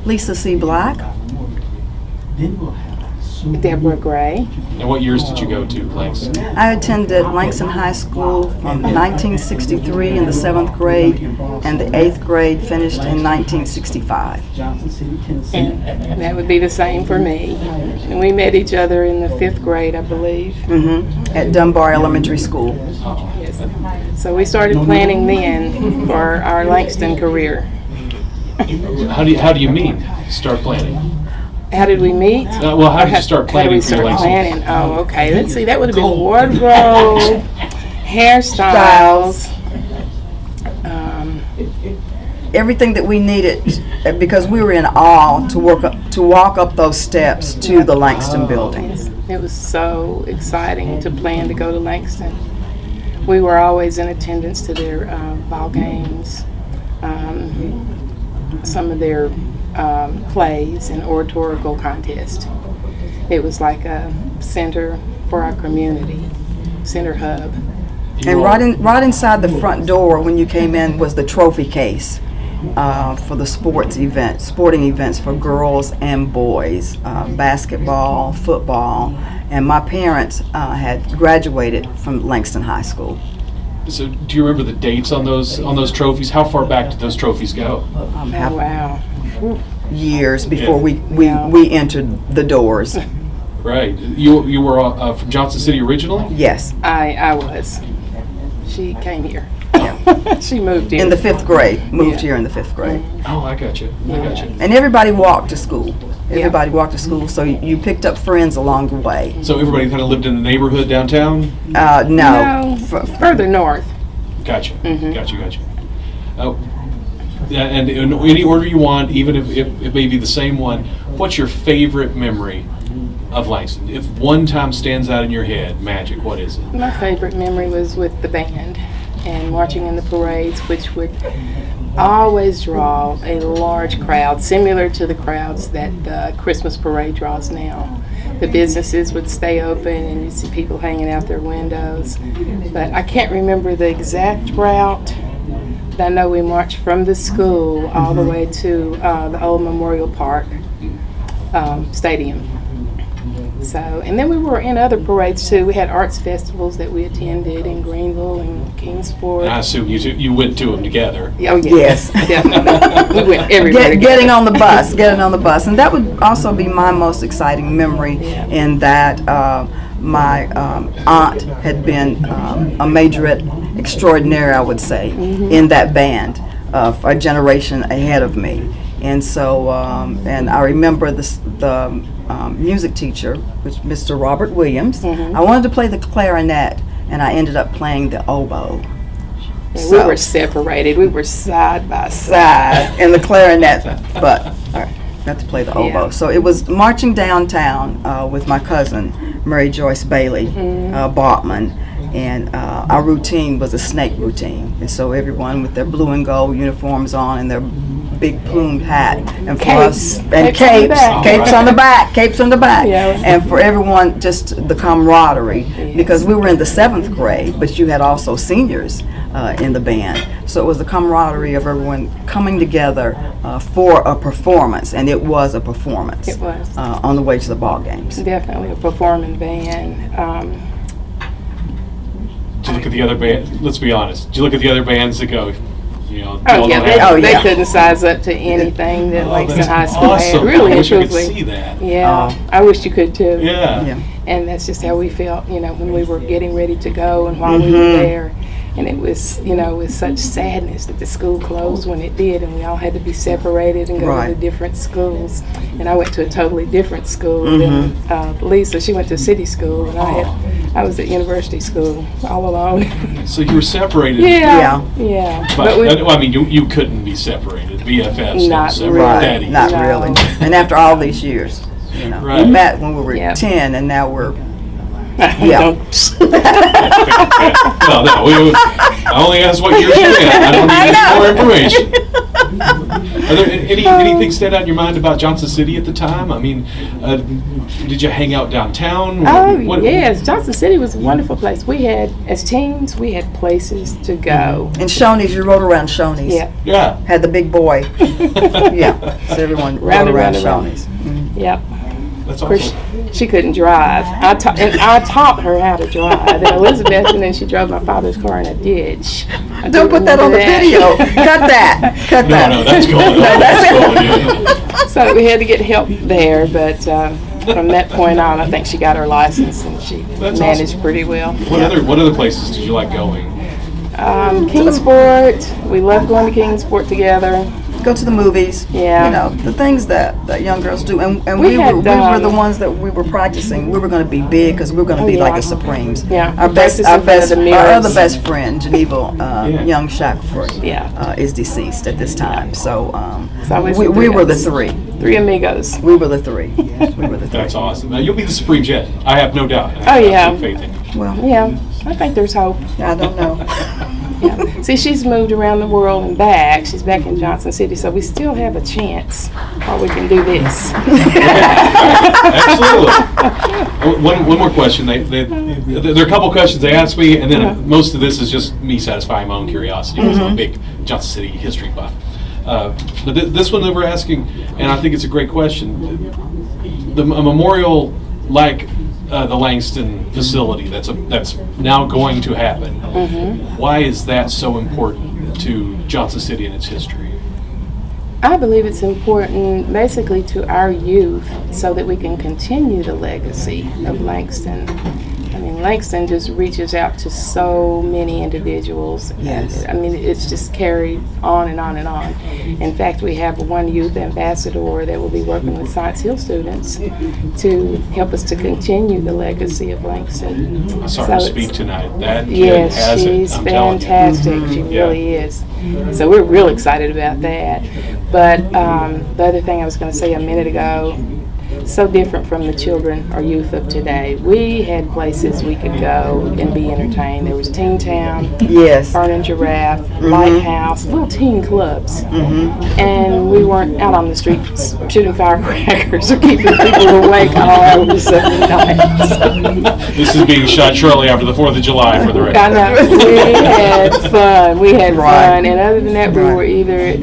Lisa C. Black. Deborah Gray. And what years did you go to, Langston? I attended Langston High School from 1963 in the 7th grade, and the 8th grade finished in 1965. And that would be the same for me. And we met each other in the 5th grade, I believe. At Dunbar Elementary School. Yes. So we started planning then for our Langston career. How do you meet? Start planning? How did we meet? Well, how did you start planning How did we for your start Langston? planning? Oh, okay. Let's see. That would have been wardrobe, hairstyles. Everything that we needed, because we were in awe to walk up those steps to the Langston building. It was so exciting to plan to go to Langston. We were always in attendance to their ball games, some of their plays and oratorical contests. It was like a center for our community, center hub. And right inside the front door when you came in was the trophy case for the sporting events for girls and boys, basketball, football, and my parents had graduated from Langston High School. So, do you remember the dates on those trophies? How far back did those trophies go? Oh, wow. Years before Yeah. we entered the doors. Right. You were from Johnson City originally? Yes, I was. She came here. She moved here. in the 5th grade. Moved Yeah. here in the 5th grade. Oh, I got you. I got you. And everybody walked to school. Everybody walked to school, so you picked up friends along the way. So everybody kind of lived in the neighborhood downtown? No. No, further north. Gotcha. Gotcha. Yeah, and in any order you want, even if it may be the same one, what's your favorite memory of Langston? If one time stands out in your head, magic, what is it? My favorite memory was with the band and marching in the parades, which would always draw a large crowd, similar to the crowds that the Christmas parade draws now. The businesses would stay open and you'd see people hanging out their windows. But I can't remember the exact route. But I know we marched from the school all the way to the old Memorial Park stadium. So, and then we were in other parades too. We had arts festivals that we attended in Greenville and Kingsport. And I assume you went to them together. Oh, yeah. Yes. Definitely. We went everywhere. Getting on the bus, and that would also be my most exciting memory. Yeah. In that my aunt had been a majorette extraordinaire, I would say, in that band, a generation ahead of me. And so, and I remember the music teacher, which Mr. Robert Williams. I wanted to play the clarinet, and I ended up playing the oboe. And we were separated. We were side by side. In the clarinet, but got to play the oboe. Yeah. So it was marching downtown with my cousin, Mary Joyce Bailey Bartman, and our routine was a snake routine. And so everyone with their blue and gold uniforms on and their big plumed hat, and for Capes. us, and capes on the back, Yeah. and for everyone, just the camaraderie, because we were in the 7th grade, but you had also seniors in the band, so it was the camaraderie of everyone coming together for a performance, and it was a performance. It was. On the way to the ball games. Definitely a performing band. Did you look at the other band? Let's be honest. Did you look at the other bands that go, you know? They couldn't size up to anything that Langston High School awesome. had. Really I and wish I could truthfully. see that. Yeah, I wish you could too. Yeah. And that's just how we felt, when we were getting ready to go and while we were there. And it was, with such sadness that the school closed when it did, and we all had to be separated and go to different schools. And I went to a totally different school than Lisa. She went to city school, and I was at university school all alone. So you were separated. Yeah. But you couldn't be separated. BFFs Not separate really. daddies. Not really. And after all these years, Right. we met when we were 10, and now we're Well, no. I only asked what years you're in. I don't need any more information. Are there anything stand out in your mind about Johnson City at the time? I mean, did you hang out downtown? Yes, Johnson City was a wonderful place. We had, as teens, we had places to go. And Shoney's, you rode around Shoney's. Yeah. Had the big boy. Yeah. So everyone rode around Shoney's. Yep. That's Of course, awesome. she couldn't drive. I taught her how to drive. And Elizabeth, and then she drove my father's car in a ditch. Don't put that on the video. Cut that. Cut that. No, that's going on. That's going on. So we had to get help there, but from that point on, I think she got her license and she That's managed awesome. pretty well. What other places did you like going? Kingsport. We loved going to Kingsport together. Go to the movies. Yeah. You know, the things that young girls do. And We we were had, the ones that we were practicing. We were going to be big because we were going to be like the Supremes. Yeah. Our Practice in front of the our mirrors. other best friend, Geneva Young Shackelford, Yeah. is deceased at this time. So So I was we the three were of the us. three. Three amigos. We were the three. We were the three. That's awesome. You'll be the Supreme Jet. I have no doubt. I have Oh, yeah. absolute faith in you. Well, Yeah, I think there's hope. I don't know. Yeah. See, she's moved around the world and back. She's back in Johnson City, so we still have a chance while we can do this. Absolutely. One more question. There are a couple questions they asked me, and then most of this is just me satisfying my own curiosity because I'm a big Johnson City history buff. But this one they were asking, and I think it's a great question. A memorial like the Langston facility that's now going to happen. Why is that so important to Johnson City and its history? I believe it's important basically to our youth so that we can continue the legacy of Langston. I mean, Langston just reaches out to so many individuals. Yes. I mean, it's just carried on and on and on. In fact, we have one youth ambassador that will be working with Science Hill students to help us to continue the legacy of Langston. I saw So her it's- speak tonight. That kid Yes, has it. she's I'm telling you. fantastic. She Yeah. really is. So we're real excited about that. But the other thing I was going to say a minute ago, so different from the children or youth of today. We had places we could go and be entertained. There was Teen Town, Yes. Fern and Giraffe, Lighthouse, little teen clubs. And we weren't out on the streets shooting firecrackers or keeping people awake all hours of the night. This is being shot shortly after the 4th of July for the record. I know. We had fun. We had Right. fun. And other than that, we were either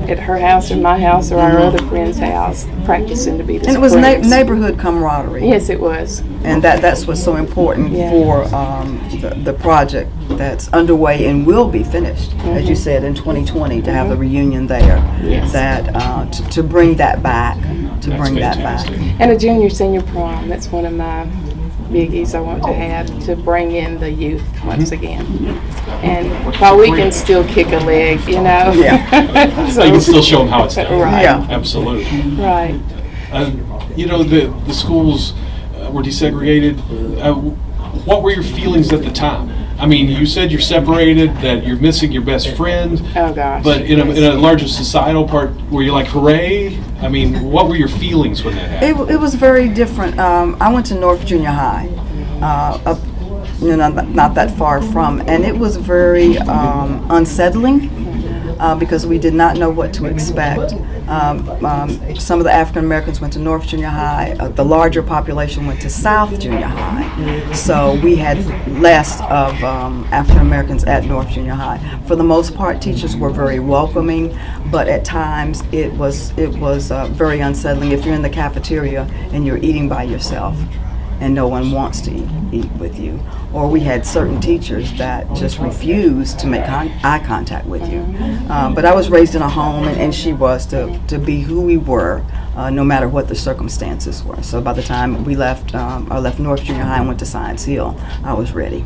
at her house or my house or our other friend's house practicing to be the And it was Supremes. neighborhood camaraderie. Yes, it was. And that's what's so important Yeah. for the project that's underway and will be finished, as you said, in 2020, to have the reunion there. Yes. That to bring that back, to That's bring that back. fantastic. And a junior senior prom. That's one of my biggies I want to have, to bring in the youth once again. And while we can still kick a leg, you know. Yeah. So you can still show them how it's done. Right. Yeah. Absolutely. Right. You know, the schools were desegregated. What were your feelings at the time? I mean, you said you're separated, that you're missing your best friend. Oh, gosh. But in a larger societal part, were you like, hooray? I mean, what were your feelings when that happened? It was very different. I went to North Junior High, up, not that far from, and it was very unsettling because we did not know what to expect. Some of the African Americans went to North Junior High. The larger population went to South Junior High. So we had less of African Americans at North Junior High. For the most part, teachers were very welcoming, but at times it was very unsettling if you're in the cafeteria and you're eating by yourself and no one wants to eat with you. Or we had certain teachers that just refused to make eye contact with you. But I was raised in a home, and she was to be who we were, no matter what the circumstances were. So by the time we left, I left North Junior High and went to Science Hill, I was ready.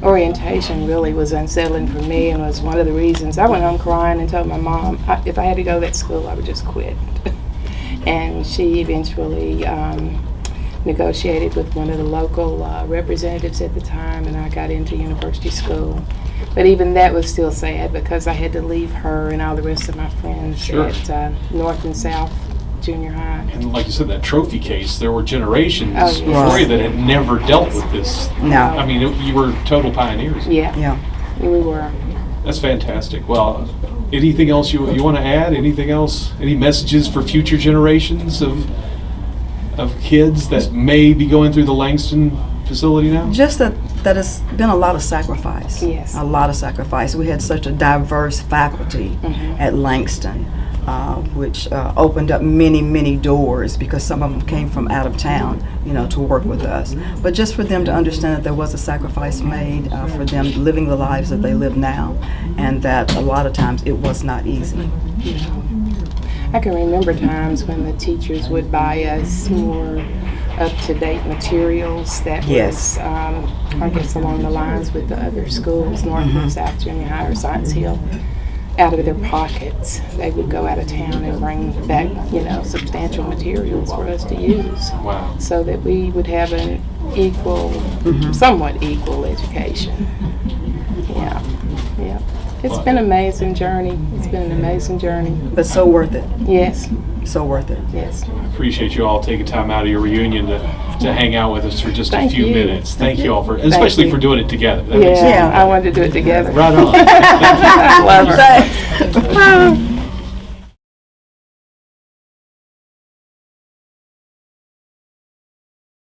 Orientation really was unsettling for me and was one of the reasons I went home crying and told my mom if I had to go to that school, I would just quit. And she eventually negotiated with one of the local representatives at the time, and I got into university school. But even that was still sad because I had to leave her and all the rest of my friends Sure. at North and South Junior High. And like you said, that trophy case, there were generations Oh, yes. before you that had never dealt with this. No. I mean, you were total pioneers. Yeah, Yeah. we were. That's fantastic. Well, Anything else you want to add? Anything else? Any messages for future generations of kids that may be going through the Langston facility now? Just that it's been a lot of sacrifice. Yes. A lot of sacrifice. We had such a diverse faculty at Langston, which opened up many, many doors because some of them came from out of town, to work with us. But just for them to understand that there was a sacrifice made for them living the lives that they live now, and that a lot of times it was not easy. I can remember times when the teachers would buy us more up-to-date materials that Yes. was, I guess, along the lines with the other schools, North or South Junior High or Science Hill, out of their pockets. They would go out of town and bring back, substantial materials for us to use. Wow. So that we would have an equal, somewhat equal education. Yeah. It's been an amazing journey. It's been an amazing journey. But so worth it. Yes. So worth it. Yes. I appreciate you all taking time out of your reunion to hang out with us for just Thank a few you. minutes. Thank you all for, especially you. for doing it together. That makes Yeah, Yeah. I wanted to do it together. Right on. I love her. Thanks.